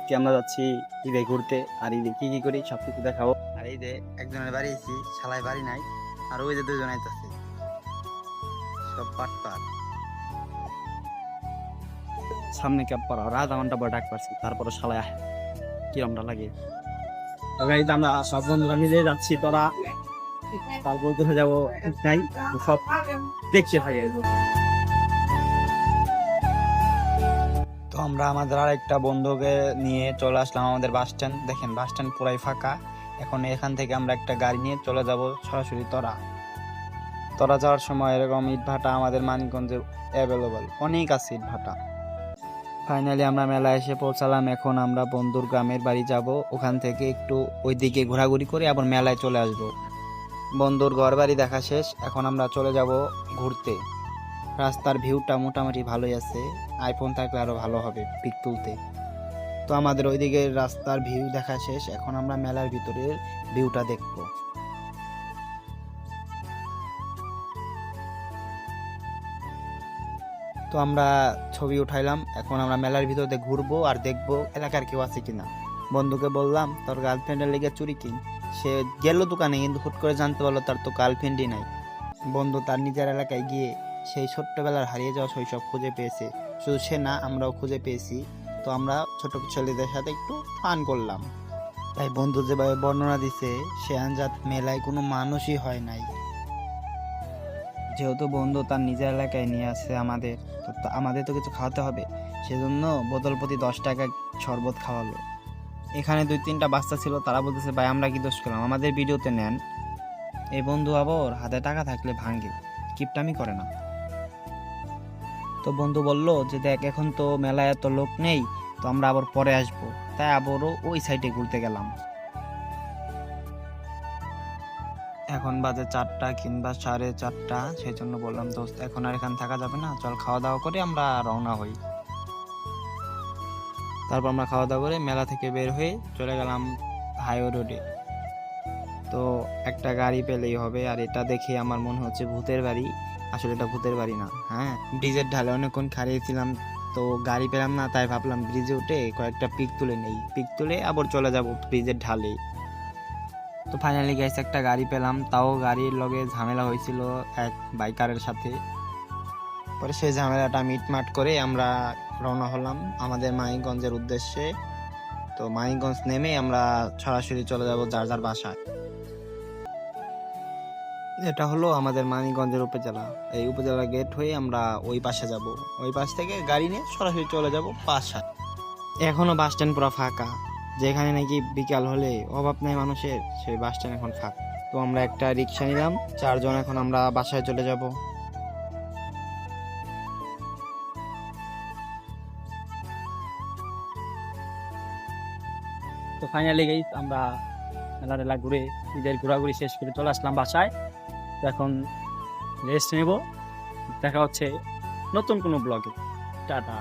আজকে আমরা যাচ্ছি ঈদে ঘুরতে, আর ঈদে কি কি করি সব কিছু দেখাবো। আর এই যে একজনের বাড়ি এসি শালায় বাড়ি নাই, আর ওই যে দুজন আইতাছে সব পাটপাট। সামনে ক্যাব পড়া রাত আমারটা বড় ডাক পারছি, তারপরে শালায় কিরমটা লাগে। গাড়িতে আমরা সব বন্ধুরা মিলে যাচ্ছি, তোরা তারপর কোথায় যাবো নাই সব দেখছে থাকে। তো আমরা আমাদের আর একটা বন্ধুকে নিয়ে চলে আসলাম আমাদের বাস স্ট্যান্ড। দেখেন বাস স্ট্যান্ড পুরাই ফাঁকা। এখন এখান থেকে আমরা একটা গাড়ি নিয়ে চলে যাব সরাসরি তোরা যাওয়ার সময় এরকম ইটভাটা আমাদের মানিকগঞ্জে অ্যাভেলেবল অনেক আছে ইটভাটা। ফাইনালি আমরা মেলা এসে পৌঁছালাম। এখন আমরা বন্ধুর গ্রামের বাড়ি যাব, ওখান থেকে একটু ওইদিকে ঘোরাঘুরি করে আবার মেলায় চলে আসব। বন্ধুর ঘর বাড়ি দেখা শেষ, এখন আমরা চলে যাব ঘুরতে। রাস্তার ভিউটা মোটামুটি ভালোই আছে, আইফোন থাকলে আরো ভালো হবে পিক তুলতে। তো আমাদের ওইদিকে রাস্তার ভিউ দেখা শেষ, এখন আমরা মেলার ভিতরের ভিউটা দেখবো। তো আমরা ছবি উঠাইলাম, এখন আমরা মেলার ভিতরে ঘুরবো আর দেখবো এলাকার কেউ আছে কিনা। বন্ধুকে বললাম তোর গার্লফ্রেন্ডের লেগে চুরি কিন। সে গেল দোকানে, কিন্তু হুট করে জানতে পারলো তার তো গার্লফ্রেন্ডই নাই। বন্ধু তার নিজের এলাকায় গিয়ে সেই ছোট্টবেলার হারিয়ে যাওয়া শৈশব খুঁজে পেয়েছে। শুধু সে না, আমরাও খুঁজে পেয়েছি। তো আমরা ছোট ছেলেদের সাথে একটু ফান করলাম। তাই বন্ধু যেভাবে বর্ণনা দিছে, সে আঞ্জাত মেলায় কোনো মানুষই হয় নাই। যেহেতু বন্ধু তার নিজের এলাকায় নিয়ে আসছে আমাদের, তো আমাদের তো কিছু খাওয়াতে হবে, সেজন্য বোতল প্রতি 10 টাকা শরবত খাওয়ালো। এখানে 2-3টা বাচ্চা ছিল, তারা বলতেছে ভাই আমরা কি দোষ করলাম, আমাদের ভিডিওতে নেন। এই বন্ধু আবার হাতে টাকা থাকলে ভাঙ্গে, কিপটামি করে না। তো বন্ধু বলল যে দেখ এখন তো মেলায় এত লোক নেই, তো আমরা আবার পরে আসবো। তাই আবারও ওই সাইডে ঘুরতে গেলাম। এখন বাজে 4টা কিংবা 4:30, সেই জন্য বললাম দোস্ত এখন আর এখানে থাকা যাবে না, চল খাওয়া দাওয়া করে আমরা রওনা হই। তারপর আমরা খাওয়া দাওয়া করে মেলা থেকে বের হয়ে চলে গেলাম হাইওয়ে রোডে। তো একটা গাড়ি পেলেই হবে, আর এটা দেখে আমার মনে হচ্ছে ভূতের বাড়ি। আসলে এটা ভূতের বাড়ি না। হ্যাঁ, ব্রিজের ঢালে অনেকক্ষণ খাড়িয়েছিলাম, তো গাড়ি পেলাম না, তাই ভাবলাম ব্রিজে উঠে কয়েকটা পিক তুলে নেই, পিক তুলে আবার চলে যাব ব্রিজের ঢালে। তো ফাইনালি গাইস একটা গাড়ি পেলাম, তাও গাড়ির লগে ঝামেলা হয়েছিল এক বাইকারের সাথে। পরে সেই ঝামেলাটা মিটমাট করে আমরা রওনা হলাম আমাদের মানিকগঞ্জের উদ্দেশ্যে। তো মানিকগঞ্জ নেমে আমরা সরাসরি চলে যাব যার যার বাসায়। এটা হলো আমাদের মানিকগঞ্জের উপজেলা। এই উপজেলা গেট হয়ে আমরা ওই পাশে যাব, ওই পাশ থেকে গাড়ি নিয়ে সরাসরি চলে যাব বাসায়। এখনো বাস স্ট্যান্ড পুরো ফাঁকা, যেখানে নাকি বিকাল হলে অভাব নেই মানুষের, সেই বাস স্ট্যান্ড এখন ফাঁকা। তো আমরা একটা রিক্সা নিলাম, 4 জন এখন আমরা বাসায় চলে যাব। তো ফাইনালি গাইস আমরা মেলা টেলা ঘুরে ঈদের ঘোরাঘুরি শেষ করে চলে আসলাম বাসায়। তো এখন রেস্ট নেব, দেখা হচ্ছে নতুন কোনো ব্লগে। টাটা।